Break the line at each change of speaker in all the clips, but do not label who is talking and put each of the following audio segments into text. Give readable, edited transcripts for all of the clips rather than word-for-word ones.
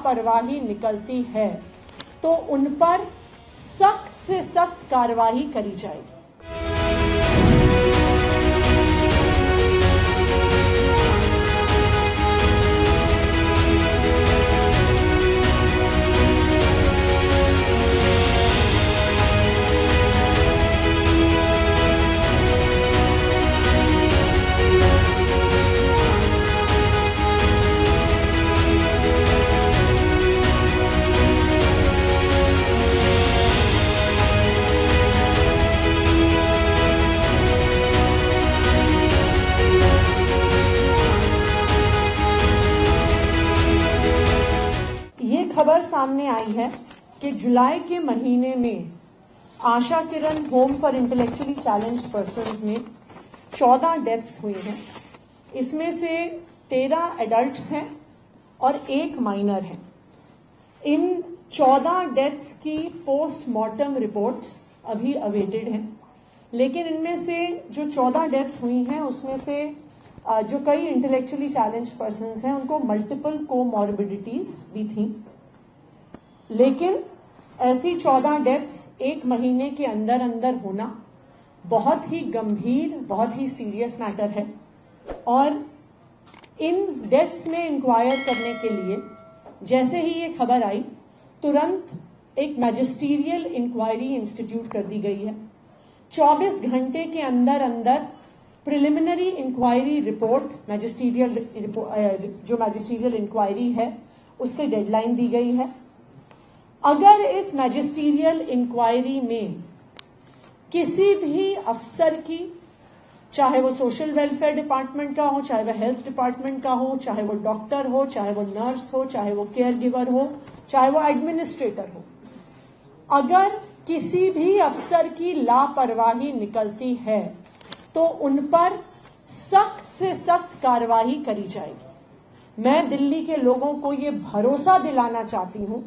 लापरवाही निकलती है तो उन पर सख्त से सख्त कार्रवाई करी जाएगी। खबर सामने आई है कि जुलाई के महीने में Asha Kiran home for intellectually challenged persons में 14 डेथ्स हुई हैं। इसमें से 13 एडल्ट्स हैं और 1 माइनर है। इन 14 डेथ्स की पोस्टमार्टम रिपोर्ट्स अभी अवेटेड हैं, लेकिन इनमें से जो 14 डेथ्स हुई हैं उसमें से जो कई इंटेलेक्चुअली चैलेंज्ड पर्सन्स हैं उनको मल्टीपल कोमॉर्बिडिटीज भी थी। लेकिन ऐसी 14 डेथ्स 1 महीने के अंदर अंदर होना बहुत ही गंभीर, बहुत ही सीरियस मैटर है और इन डेथ्स में इंक्वायर करने के लिए जैसे ही ये खबर आई तुरंत एक मैजिस्टीरियल इंक्वायरी इंस्टीट्यूट कर दी गई है। 24 घंटे के अंदर अंदर प्रिलिमिनरी इंक्वायरी रिपोर्ट जो मैजिस्टीरियल इंक्वायरी है उसकी डेडलाइन दी गई है। अगर इस मैजिस्टीरियल इंक्वायरी में किसी भी अफसर की, चाहे वो सोशल वेलफेयर डिपार्टमेंट का हो, चाहे वो हेल्थ डिपार्टमेंट का हो, चाहे वो डॉक्टर हो, चाहे वो नर्स हो, चाहे वो केयर गिवर हो, चाहे वो एडमिनिस्ट्रेटर हो, अगर किसी भी अफसर की लापरवाही निकलती है तो उन पर सख्त से सख्त कार्रवाई करी जाएगी। मैं दिल्ली के लोगों को ये भरोसा दिलाना चाहती हूं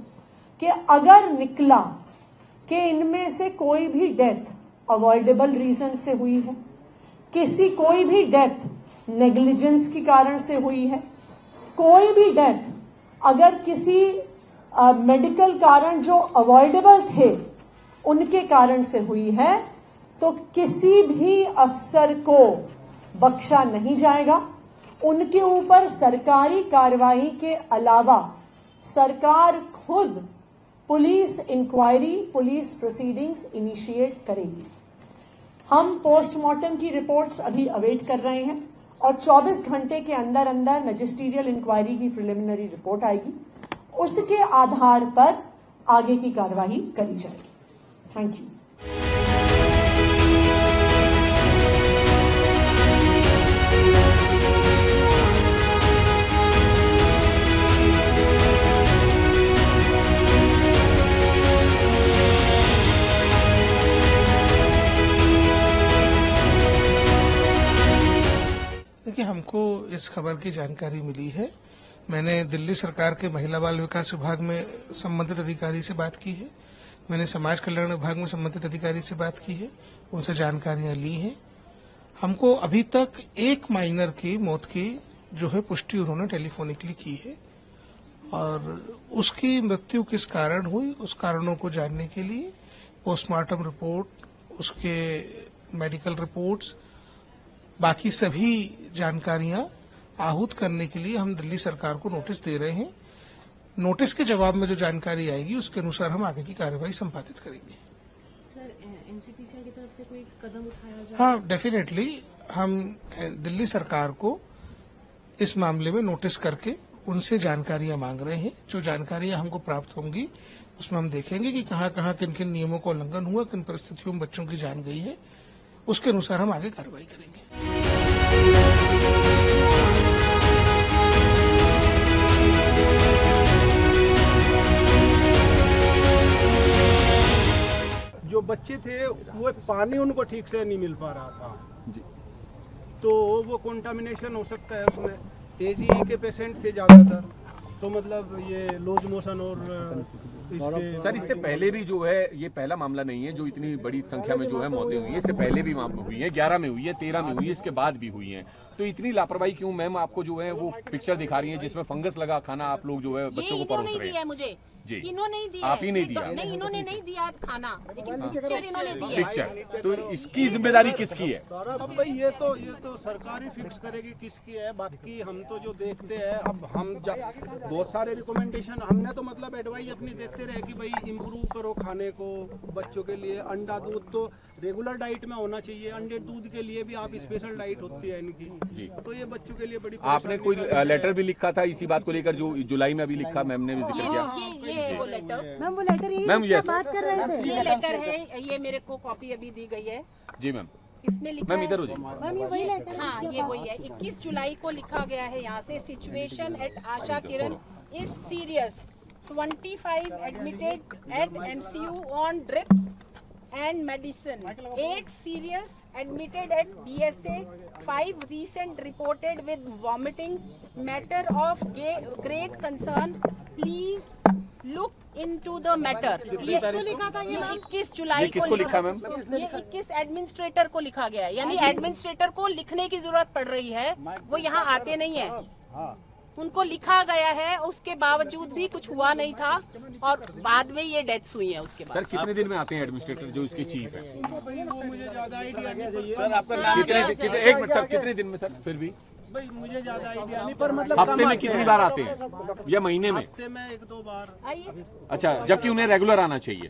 कि अगर निकला कि इनमें से कोई भी डेथ अवॉइडेबल रीजन से हुई है, कोई भी डेथ नेग्लिजेंस के कारण से हुई है, कोई भी डेथ अगर किसी मेडिकल कारण जो अवॉइडेबल थे उनके कारण से हुई है, तो किसी भी अफसर को बख्शा नहीं जाएगा। उनके ऊपर सरकारी कार्रवाई के अलावा सरकार खुद police inquiry, police proceedings initiate करेगी। हम पोस्टमार्टम की रिपोर्ट्स अभी अवेट कर रहे हैं और 24 घंटे के अंदर अंदर मैजिस्टीरियल इंक्वायरी की प्रिलिमिनरी रिपोर्ट आएगी, उसके आधार पर आगे की कार्रवाई करी जाएगी। Thank you.
देखिए, हमको इस खबर की जानकारी मिली है। मैंने दिल्ली सरकार के महिला बाल विकास विभाग में संबंधित अधिकारी से बात की है, मैंने समाज कल्याण विभाग में संबंधित अधिकारी से बात की है, उनसे जानकारियां ली हैं। हमको अभी तक 1 माइनर की मौत की जो है पुष्टि उन्होंने टेलीफोनिकली की है और उसकी मृत्यु किस कारण हुई उस कारणों को जानने के लिए पोस्टमार्टम रिपोर्ट, उसके मेडिकल रिपोर्ट्स, बाकी सभी जानकारियां आहूत करने के लिए हम दिल्ली सरकार को नोटिस दे रहे हैं। नोटिस के जवाब में जो जानकारी आएगी उसके अनुसार हम आगे की कार्यवाही संपादित करेंगे।
सर, एनसीपीसीआर की तरफ से कोई कदम उठाया जाए?
हाँ, डेफिनेटली हम दिल्ली सरकार को इस मामले में नोटिस करके उनसे जानकारियां मांग रहे हैं। जो जानकारियां हमको प्राप्त होंगी उसमें हम देखेंगे कि कहां कहां किन किन नियमों का उल्लंघन हुआ, किन परिस्थितियों में बच्चों की जान गई है, उसके अनुसार हम आगे कार्रवाई करेंगे।
जो बच्चे थे वो पानी उनको ठीक से नहीं मिल पा रहा था जी, तो वो कंटामिनेशन हो सकता है उसमें। एजीई के पेशेंट थे ज़्यादातर, तो मतलब ये लूज मोशन और इसके
सर इससे पहले भी जो है ये पहला मामला नहीं है जो इतनी बड़ी संख्या में जो है मौतें हुई हैं। इससे पहले भी मामले हुई है, 11 में हुई है, 13 में हुई है, इसके बाद भी हुई है। तो इतनी लापरवाही क्यों? मैम आपको जो है वो पिक्चर दिखा रही है जिसमें फंगस लगा खाना आप लोग जो है बच्चों को परोस रहे हैं।
मुझे
जी।
इन्होंने नहीं दिया,
आप ही नहीं दिया?
नहीं, इन्होंने नहीं दिया है खाना, लेकिन पिक्चर इन्होंने दिया है।
पिक्चर तो इसकी जिम्मेदारी किसकी है?
अब भाई ये तो सरकार ही फिक्स करेगी किसकी है। बाकी हम तो जो देखते हैं, अब हम बहुत सारे रिकमेंडेशन हमने तो मतलब एडवाइस अपनी देते रहे कि भाई इम्प्रूव करो खाने को बच्चों के लिए। अंडा दूध तो रेगुलर डाइट में होना चाहिए, अंडे दूध के लिए भी आप स्पेशल डाइट होती है इनकी, तो ये बच्चों के लिए बड़ी
आपने कोई लेटर भी लिखा था इसी बात को लेकर जो जुलाई में अभी लिखा, मैम ने भी जिक्र किया।
ये है वो लेटर,
मैम वो लेटर यही
मैम,
जिसका
यस।
बात कर रहे थे।
ये लेटर है, ये मेरे को कॉपी अभी दी गई है।
जी मैम।
इसमें लिखा
मैम इधर हो
है,
जाइए।
मैम ये वही लेटर है
हाँ ये वही है। 21 जुलाई को लिखा गया है यहाँ से, situation at Asha Kiran is serious, 25 admitted at MCU on drips and medicine, 8 serious admitted at BSA, 5 recent reported with vomiting, matter of great concern, please look into the matter। ये 21 जुलाई को
किसको लिखा मैम?
ये 21 एडमिनिस्ट्रेटर को लिखा गया है, यानी एडमिनिस्ट्रेटर को लिखने की जरूरत पड़ रही है, वो यहाँ आते नहीं है। उनको लिखा गया है, उसके बावजूद भी कुछ हुआ नहीं था और बाद में ये डेथ्स हुई है उसके बाद।
सर कितने दिन में आते हैं एडमिनिस्ट्रेटर जो इसके चीफ है?
वो मुझे ज्यादा आइडिया नहीं
सर आपका नाम एक मिनट सर, कितने दिन में सर? फिर भी
भाई मुझे ज्यादा आइडिया नहीं, पर मतलब
हफ्ते में कितनी बार आते हैं या महीने में?
हफ्ते में 1-2 बार।
आइए,
अच्छा, जबकि उन्हें रेगुलर आना चाहिए।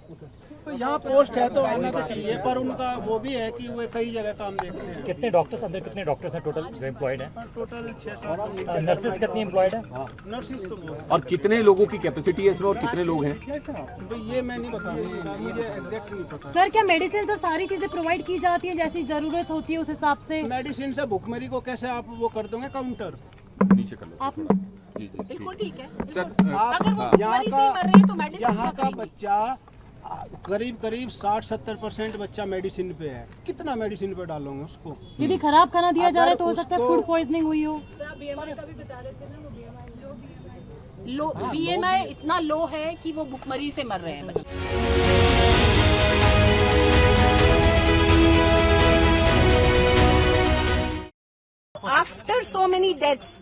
तो यहाँ पोस्ट है तो आना तो चाहिए, पर उनका वो भी है कि वो कई जगह काम देखते हैं।
कितने डॉक्टर्स अंदर कितने डॉक्टर्स हैं टोटल जो एम्प्लॉयड हैं?
टोटल 6-7
नर्सेस कितनी एम्प्लॉयड हैं?
नर्सिस तो बहुत
और कितने लोगों की कैपेसिटी है इसमें और कितने लोग हैं?
भाई ये मैं नहीं बता सकता, मुझे एग्जैक्ट नहीं पता।
सर क्या मेडिसिन और सारी चीजें प्रोवाइड की जाती हैं जैसी जरूरत होती है उस हिसाब से?
मेडिसिन से भुखमरी को कैसे आप वो कर दोगे काउंटर?
नीचे कर लो।
आप
जी जी
बिल्कुल ठीक है।
सर
अगर वो
यहाँ
बीमारी से ही मर रहे हैं तो मेडिसिन
यहाँ
का
का बच्चा करीब 60-70% बच्चा मेडिसिन पे है। कितना मेडिसिन पे डालोगे उसको?
यदि खराब खाना दिया जा रहा है तो हो
अगर
सकता है
उसको-
फूड पॉइजनिंग हुई हो।
लो BMI इतना लो है कि वो भुखमरी से मर रहे हैं बच्चे। After so many deaths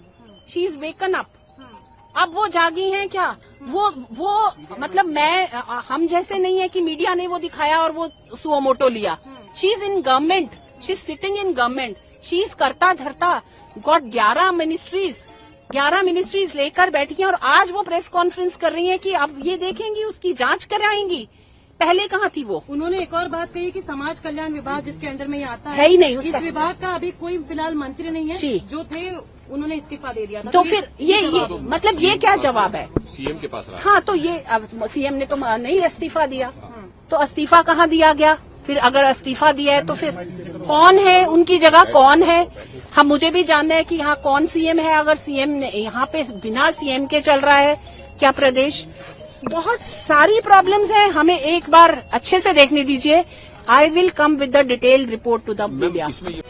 she is woken up. अब वो जागी हैं क्या? वो मतलब हम जैसे नहीं है कि मीडिया ने वो दिखाया और वो सुओमोटो लिया। She is in government, she is sitting in government, she is करता धरता, गॉट 11 मिनिस्ट्रीज लेकर बैठी हैं और आज वो प्रेस कॉन्फ्रेंस कर रही हैं कि अब ये देखेंगी, उसकी जांच कराएंगी। पहले कहाँ थी वो?
उन्होंने एक और बात कही कि समाज कल्याण विभाग जिसके अंडर में ये आता
है ही नहीं
इस
उसका।
विभाग का अभी कोई फिलहाल मंत्री नहीं
जी।
है, जो थे उन्होंने इस्तीफा दे दिया था।
तो फिर ये मतलब ये क्या जवाब है?
सीएम के पास रहा।
हाँ, तो ये अब सीएम ने तो नहीं इस्तीफा दिया, तो इस्तीफा कहाँ दिया गया? फिर अगर इस्तीफा दिया है तो फिर कौन है उनकी जगह? कौन है? हम मुझे भी जानना है कि यहाँ कौन सीएम है। अगर सीएम ने यहाँ पे बिना सीएम के चल रहा है क्या प्रदेश? बहुत सारी प्रॉब्लम्स हैं, हमें एक बार अच्छे से देखने दीजिए। I will come with the detailed report to the media.
इसमें